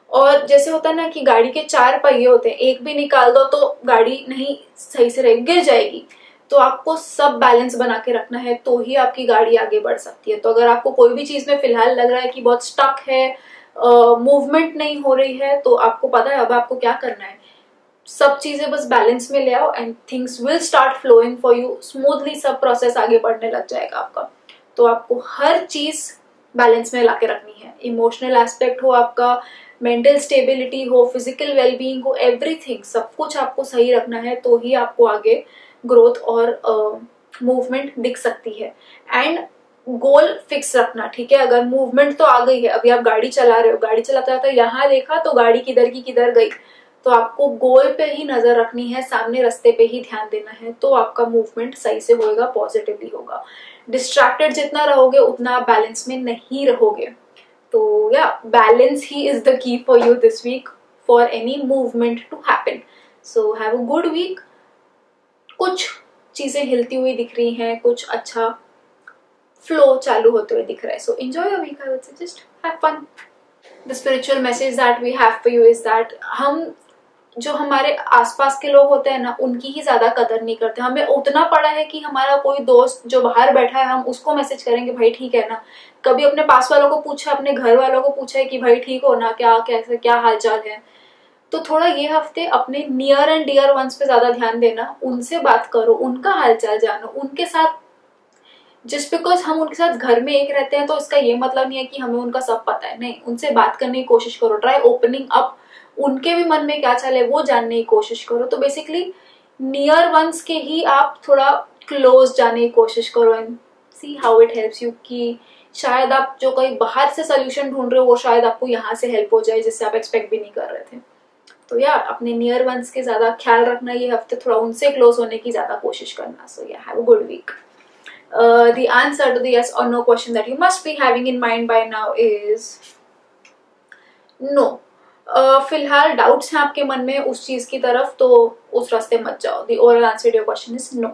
और जैसे होता है ना कि गाड़ी के 4 पहिए होते हैं, एक भी निकाल दो तो गाड़ी नहीं सही से रहेगी, गिर जाएगी। तो आपको सब बैलेंस बना के रखना है, तो ही आपकी गाड़ी आगे बढ़ सकती है। तो अगर आपको कोई भी चीज में फिलहाल लग रहा है कि बहुत स्टक है, मूवमेंट नहीं हो रही है, तो आपको पता है अब आपको क्या करना है। सब चीजें बस बैलेंस में ले आओ and things will start flowing for you smoothly. सब प्रोसेस आगे बढ़ने लग जाएगा आपका। तो आपको हर चीज बैलेंस में लाके रखनी है। इमोशनल एस्पेक्ट हो आपका, मेंटल स्टेबिलिटी हो, फिजिकल वेलबींग हो, एवरीथिंग, सब कुछ आपको सही रखना है, तो ही आपको आगे ग्रोथ और मूवमेंट दिख सकती है। एंड गोल फिक्स रखना। ठीक है, अगर मूवमेंट तो आ गई है, अभी आप गाड़ी चला रहे हो, गाड़ी चलाते रहता यहाँ देखा तो गाड़ी किधर की किधर गई, तो आपको गोल पे ही नजर रखनी है, सामने रास्ते पे ही ध्यान देना है, तो आपका मूवमेंट सही से होगा, पॉजिटिवली होगा। डिस्ट्रैक्टेड जितना रहोगे उतना आप बैलेंस में नहीं रहोगे। तो या बैलेंस ही is the key for you this week for any movement to happen. So have a good week. कुछ चीजें हिलती हुई दिख रही हैं, कुछ अच्छा फ्लो चालू होते हुए दिख रहा है। So enjoy your week, I would say just have fun. The spiritual message that we have for you is that हम जो हमारे आसपास के लोग होते हैं ना, उनकी ही ज्यादा कदर नहीं करते। हमें उतना पड़ा है कि हमारा कोई दोस्त जो बाहर बैठा है, हम उसको मैसेज करेंगे भाई ठीक है ना। कभी अपने पास वालों को पूछा, अपने घर वालों को पूछा है कि भाई ठीक हो ना, क्या कैसे क्या हाल चाल है। तो थोड़ा ये हफ्ते अपने नियर एंड डियर वंस पे ज्यादा ध्यान देना, उनसे बात करो, उनका हालचाल जानो, उनके साथ। जस्ट बिकॉज हम उनके साथ घर में एक रहते हैं तो इसका ये मतलब नहीं है कि हमें उनका सब पता है। नहीं, उनसे बात करने की कोशिश करो, ट्राई ओपनिंग अप, उनके भी मन में क्या चले वो जानने की कोशिश करो। तो बेसिकली नियर वंस के ही आप थोड़ा क्लोज जाने की कोशिश करो and see how it helps you, कि शायद आप जो कहीं बाहर से सोल्यूशन ढूंढ रहे हो वो शायद आपको यहाँ से हेल्प हो जाए, जिससे आप एक्सपेक्ट भी नहीं कर रहे थे। तो या अपने नियर वंस के ज्यादा ख्याल रखना ये हफ्ते, थोड़ा उनसे क्लोज होने की ज्यादा कोशिश करना। So yeah have a good week. The answer to the yes or no question that you must be having in mind by now is no. फिलहाल डाउट्स हैं आपके मन में उस चीज की तरफ, तो उस रास्ते मत जाओ। The overall answer to your question is no.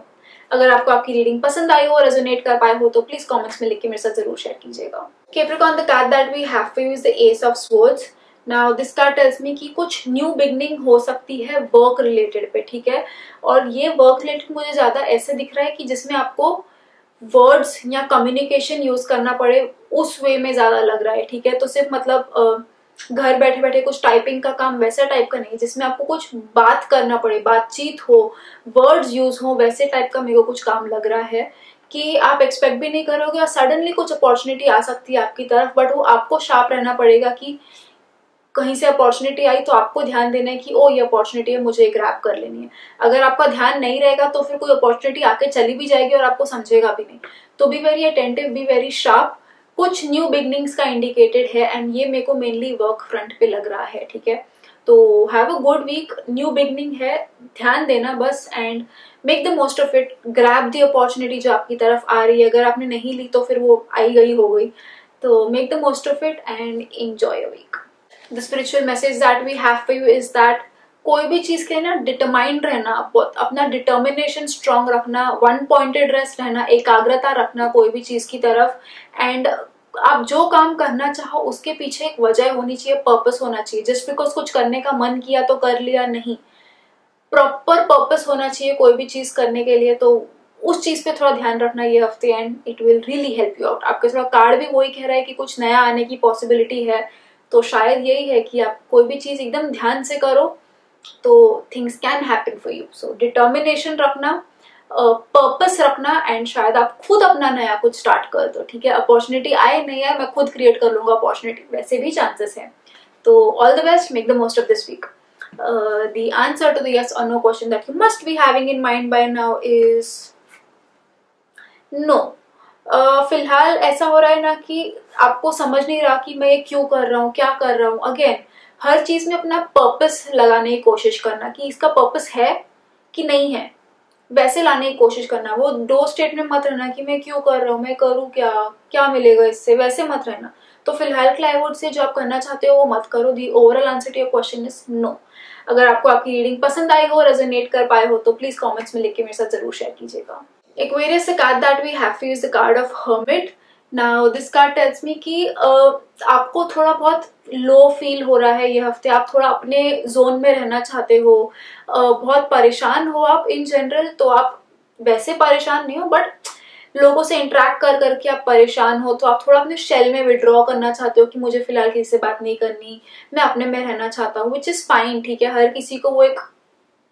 अगर आपको आपकी रीडिंग पसंद आई हो, रेजोनेट कर पाए हो, तो प्लीज कमेंट्स में लिख के मेरे साथ जरूर शेयर कीजिएगा। Capricorn, the card that we have for you is the ace of swords. Now this card tells me कि कुछ न्यू बिगनिंग हो सकती है वर्क रिलेटेड पे, ठीक है। और ये वर्क रिलेटेड मुझे ज्यादा ऐसे दिख रहा है कि जिसमें आपको वर्ड्स या कम्युनिकेशन यूज करना पड़े, उस वे में ज्यादा लग रहा है, ठीक है। तो सिर्फ मतलब घर बैठे बैठे कुछ टाइपिंग का काम वैसा टाइप का नहीं, जिसमें आपको कुछ बात करना पड़े, बातचीत हो, वर्ड्स यूज हो, वैसे टाइप का मेरे को कुछ काम लग रहा है कि आप एक्सपेक्ट भी नहीं करोगे और सडनली कुछ अपॉर्चुनिटी आ सकती है आपकी तरफ, बट वो आपको शार्प रहना पड़ेगा कि कहीं से अपॉर्चुनिटी आई तो आपको ध्यान देना है कि ओ ये अपॉर्चुनिटी है, मुझे ग्रैब कर लेनी है। अगर आपका ध्यान नहीं रहेगा तो फिर कोई अपॉर्चुनिटी आके चली भी जाएगी और आपको समझेगा भी नहीं। तो be very attentive, be very sharp. कुछ न्यू बिगनिंग्स का इंडिकेटेड है एंड ये मेरे को मेनली वर्क फ्रंट पे लग रहा है, ठीक है। तो have a good week, new beginning है, ध्यान देना बस and make the most of it. Grab the opportunity जो आपकी तरफ आ रही है, अगर आपने नहीं ली तो फिर वो आई गई हो गई, तो make the most of it and enjoy a week. The spiritual message that we have for you is that कोई भी चीज के लिए ना डिटरमाइंड रहना, अपना डिटर्मिनेशन स्ट्रांग रखना, वन पॉइंटेड रेस्ट रहना, एकाग्रता रखना कोई भी चीज की तरफ। एंड आप जो काम करना चाहो उसके पीछे एक वजह होनी चाहिए, पर्पस होना चाहिए। जस्ट बिकॉज कुछ करने का मन किया तो कर लिया, नहीं, प्रॉपर पर्पस होना चाहिए कोई भी चीज करने के लिए। तो उस चीज पे थोड़ा ध्यान रखना ये हफ्ते and it will really help you out. आपके थोड़ा कार्ड भी वही कह रहा है कि कुछ नया आने की पॉसिबिलिटी है, तो शायद यही है कि आप कोई भी चीज एकदम ध्यान से करो तो things can happen for you. So determination रखना, पर्पस रखना एंड शायद आप खुद अपना नया कुछ स्टार्ट कर दो, ठीक है। अपॉर्चुनिटी आए नहीं आए, मैं खुद क्रिएट कर लूंगा अपॉर्चुनिटी, वैसे भी चांसेस हैं। तो all the best, make the most of this week. The answer to the yes or no question that you must be having in mind by now is no. फिलहाल ऐसा हो रहा है ना कि आपको समझ नहीं रहा कि मैं ये क्यों कर रहा हूँ, क्या कर रहा हूँ। अगेन, हर चीज में अपना पर्पस लगाने की कोशिश करना कि इसका पर्पस है कि नहीं है, वैसे लाने की कोशिश करना। वो दो स्टेट में मत रहना कि मैं क्यों कर रहा हूँ, मैं करूँ क्या, क्या मिलेगा इससे, वैसे मत रहना। तो फिलहाल क्लाइवुड से जो आप करना चाहते हो वो मत करो। The overall answer to your question is no. अगर आपको आपकी रीडिंग पसंद आई हो, रेजोनेट कर पाए हो, तो प्लीज कमेंट्स में लिख के मेरे साथ जरूर शेयर कीजिएगा। Aquarius, the card that we have for you is the card of Hermit. Now this card tells me कि आपको थोड़ा बहुत लो फील हो रहा है ये हफ्ते, आप थोड़ा अपने जोन में रहना चाहते हो, बहुत परेशान हो आप इन जनरल। तो आप वैसे परेशान नहीं हो, बट लोगों से इंटरेक्ट कर करके आप परेशान हो, तो आप थोड़ा अपने शेल में विड्रॉ करना चाहते हो कि मुझे फिलहाल किसी से बात नहीं करनी, मैं अपने में रहना चाहता हूँ, विच इज फाइन, ठीक है। हर किसी को वो एक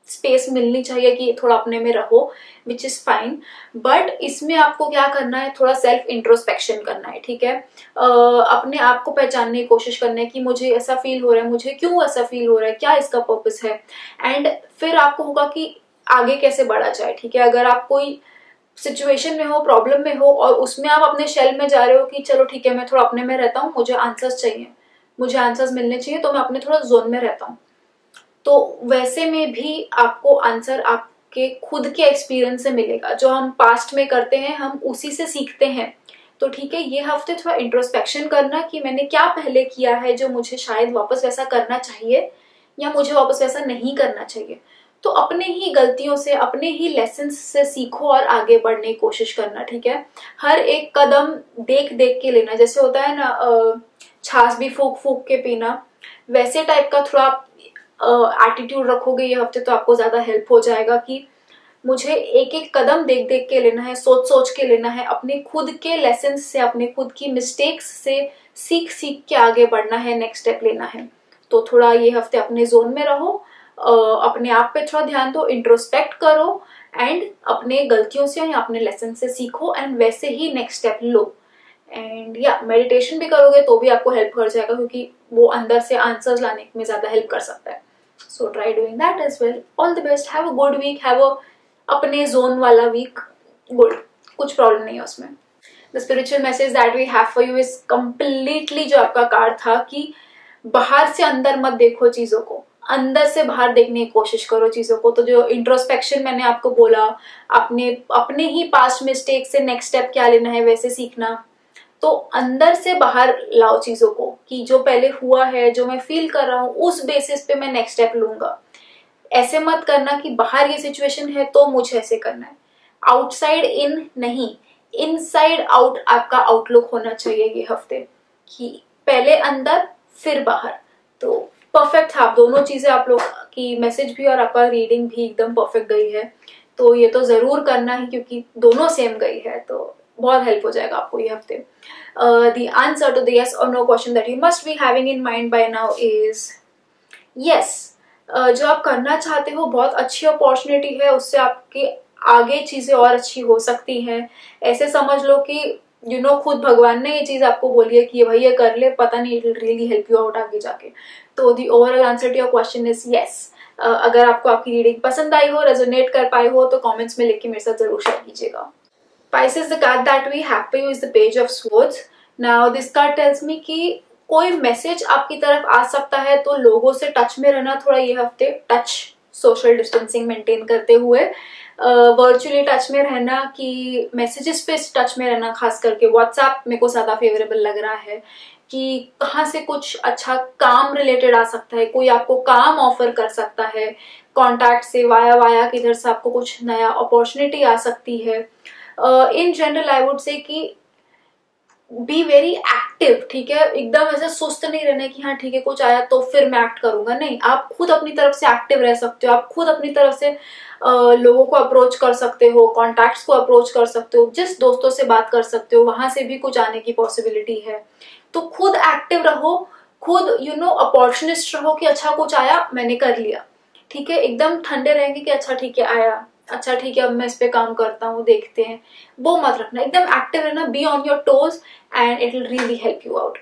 स्पेस मिलनी चाहिए कि थोड़ा अपने में रहो, विच इज फाइन। बट इसमें आपको क्या करना है, थोड़ा सेल्फ इंट्रोस्पेक्शन करना है, ठीक है। अपने आप को पहचानने की कोशिश करना है कि मुझे ऐसा फील हो रहा है, मुझे क्यों ऐसा फील हो रहा है, क्या इसका पर्पस है। एंड फिर आपको होगा कि आगे कैसे बढ़ा जाए, ठीक है। अगर आप कोई सिचुएशन में हो, प्रॉब्लम में हो और उसमें आप अपने शेल में जा रहे हो कि चलो ठीक है, मैं थोड़ा अपने में रहता हूँ, मुझे आंसर्स चाहिए, मुझे आंसर्स मिलने चाहिए, तो मैं अपने थोड़ा जोन में रहता हूँ, तो वैसे में भी आपको आंसर आपके खुद के एक्सपीरियंस से मिलेगा। जो हम पास्ट में करते हैं हम उसी से सीखते हैं। तो ठीक है, ये हफ्ते थोड़ा इंट्रोस्पेक्शन करना कि मैंने क्या पहले किया है जो मुझे शायद वापस वैसा करना चाहिए या मुझे वापस वैसा नहीं करना चाहिए। तो अपने ही गलतियों से, अपने ही लेसन्स से सीखो और आगे बढ़ने की कोशिश करना, ठीक है। हर एक कदम देख देख के लेना, जैसे होता है ना छाछ भी फूक फूक के पीना, वैसे टाइप का थोड़ा एटीट्यूड रखोगे ये हफ्ते तो आपको ज्यादा हेल्प हो जाएगा कि मुझे एक एक कदम देख देख के लेना है, सोच सोच के लेना है, अपने खुद के लेसन से, अपने खुद की मिस्टेक्स से सीख सीख के आगे बढ़ना है, नेक्स्ट स्टेप लेना है। तो थोड़ा ये हफ्ते अपने जोन में रहो, अपने आप पे थोड़ा ध्यान दो, इंट्रोस्पेक्ट करो एंड अपने गलतियों से या अपने लेसन से सीखो एंड वैसे ही नेक्स्ट स्टेप लो। एंड या मेडिटेशन भी करोगे तो भी आपको हेल्प कर जाएगा, क्योंकि वो अंदर से आंसर्स लाने में ज्यादा हेल्प कर सकता है। So try doing that as well. All the best. Have a good week. Have a अपने जोन वाला वीक. Good. कुछ प्रॉब्लम नहीं है उसमें. The spiritual message that we have for you is completely जो आपका कार्ड था कि बाहर से अंदर मत देखो चीजों को, अंदर से बाहर देखने की कोशिश करो चीजों को। तो जो इंट्रोस्पेक्शन मैंने आपको बोला, अपने ही पास्ट मिस्टेक से नेक्स्ट स्टेप क्या लेना है वैसे सीखना। तो अंदर से बाहर लाओ चीजों को, कि जो पहले हुआ है, जो मैं फील कर रहा हूँ, उस बेसिस पे मैं नेक्स्ट स्टेप लूंगा। ऐसे मत करना कि बाहर ये सिचुएशन है तो मुझे ऐसे करना है। आउटसाइड इन नहीं, इनसाइड आउट आपका आउटलुक होना चाहिए ये हफ्ते, कि पहले अंदर फिर बाहर। तो परफेक्ट था, आप दोनों चीजें, आप लोग की मैसेज भी और आपका रीडिंग भी एकदम परफेक्ट गई है। तो ये तो जरूर करना है क्योंकि दोनों सेम गई है, तो बहुत हेल्प हो जाएगा आपको ये हफ्ते। The answer to the yes और no question that you must be having in mind by now is yes. जो आप करना चाहते हो बहुत अच्छी अपॉर्चुनिटी है, उससे आपकी आगे चीजें और अच्छी हो सकती हैं। ऐसे समझ लो कि खुद भगवान ने ये चीज आपको बोली है कि ये भाई ये कर ले, पता नहीं it will really help you out आगे जाके। तो the overall answer to your question is yes. अगर आपको आपकी रीडिंग पसंद आई हो, रेजोनेट कर पाए हो, तो कमेंट्स में लिख के मेरे साथ जरूर शेयर कीजिएगा। Pisces, the card that we have for you is the Page of Swords. Now this card tells me कि कोई मैसेज आपकी तरफ आ सकता है, तो लोगों से टच में रहना थोड़ा ये हफ्ते, टच सोशल डिस्टेंसिंग मेंटेन करते हुए, वर्चुअली टच में रहना, कि मैसेजेस पे टच में रहना। खास करके व्हाट्सएप मेरे को ज्यादा फेवरेबल लग रहा है, कि कहाँ से कुछ अच्छा काम रिलेटेड आ सकता है, कोई आपको काम ऑफर कर सकता है कॉन्टैक्ट से, वाया किधर से आपको कुछ नया अपॉर्चुनिटी आ सकती है। इन जनरल आई वुड से कि बी वेरी एक्टिव, ठीक है। एकदम ऐसे सुस्त नहीं रहना कि हाँ ठीक है कुछ आया तो फिर मैं एक्ट करूंगा, नहीं। आप खुद अपनी तरफ से एक्टिव रह सकते हो, आप खुद अपनी तरफ से लोगों को अप्रोच कर सकते हो, कॉन्टैक्ट्स को अप्रोच कर सकते हो, जिस दोस्तों से बात कर सकते हो वहां से भी कुछ आने की पॉसिबिलिटी है। तो खुद एक्टिव रहो, खुद अपॉर्चुनिस्ट रहो, कि अच्छा कुछ आया मैंने कर लिया, ठीक है। एकदम ठंडे रहेंगे कि अच्छा ठीक है आया, अच्छा ठीक है अब मैं इस पे काम करता हूँ, देखते हैं, वो मत रखना। एकदम एक्टिव रहना, be on your toes and it will really help you out.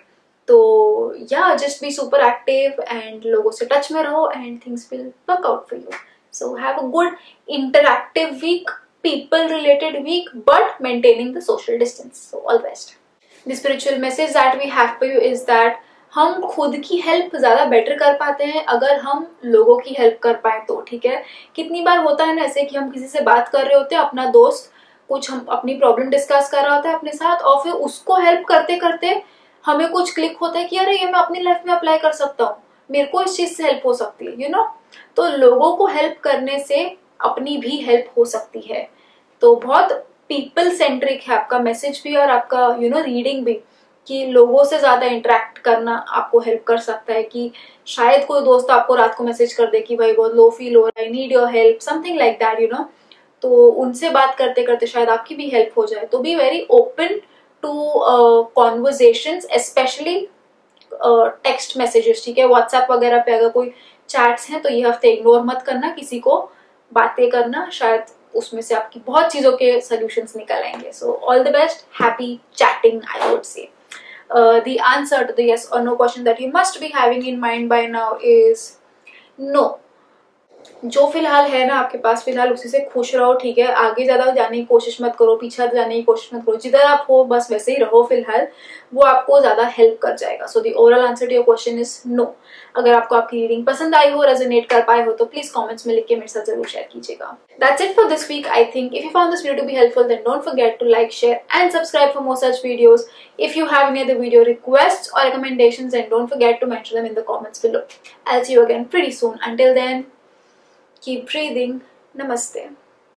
तो yeah just be super active and लोगों से टच में रहो and things will work out for you. So have a good interactive week, people related week, but maintaining the social distance. So all best. The spiritual message that we have for you is that हम खुद की help ज्यादा better कर पाते हैं अगर हम लोगों की हेल्प कर पाए तो, ठीक है। कितनी बार होता है ना ऐसे कि हम किसी से बात कर रहे होते हैं, अपना दोस्त कुछ हम अपनी प्रॉब्लम डिस्कस कर रहा होता है अपने साथ, और फिर उसको हेल्प करते करते हमें कुछ क्लिक होता है कि अरे ये मैं अपनी लाइफ में अप्लाई कर सकता हूँ, मेरे को इस चीज से हेल्प हो सकती है, तो लोगों को हेल्प करने से अपनी भी हेल्प हो सकती है। तो बहुत पीपल सेंट्रिक है आपका मैसेज भी और आपका रीडिंग भी, कि लोगों से ज्यादा इंटरेक्ट करना आपको हेल्प कर सकता है। कि शायद कोई दोस्त आपको रात को मैसेज कर दे कि भाई बहुत लो फील हो रहा है, need your help, something like that, तो उनसे बात करते करते शायद आपकी भी हेल्प हो जाए। तो be very open to conversations, specially text messages, ठीक है। व्हाट्सएप वगैरह पे अगर कोई चैट्स हैं तो ये हफ्ते इग्नोर मत करना, किसी को बातें करना, शायद उसमें से आपकी बहुत चीजों के सॉल्यूशंस निकल आएंगे। सो all the best, happy chatting I would से। The answer to the yes or no question that you must be having in mind by now is no. जो फिलहाल है ना आपके पास, फिलहाल उसी से खुश रहो, ठीक है। आगे ज्यादा जाने की कोशिश मत करो, पीछे जाने की कोशिश मत करो, जिधर आप हो बस वैसे ही रहो फिलहाल, वो आपको ज्यादा हेल्प कर जाएगा। So the overall answer to your question is no. अगर आपको आपकी रीडिंग पसंद आई हो, रेजोनेट कर पाए हो, तो प्लीज कमेंट्स में लिख के मेरे साथ जरूर शेयर कीजिएगा। That's it for this week, I think. If you found this video to be helpful, then don't forget to like, share and subscribe for more such videos. If you have any other video requests or recommendations, then don't forget to mention them in the comments below. I'll see you again pretty soon. Until then, keep breathing. Namaste.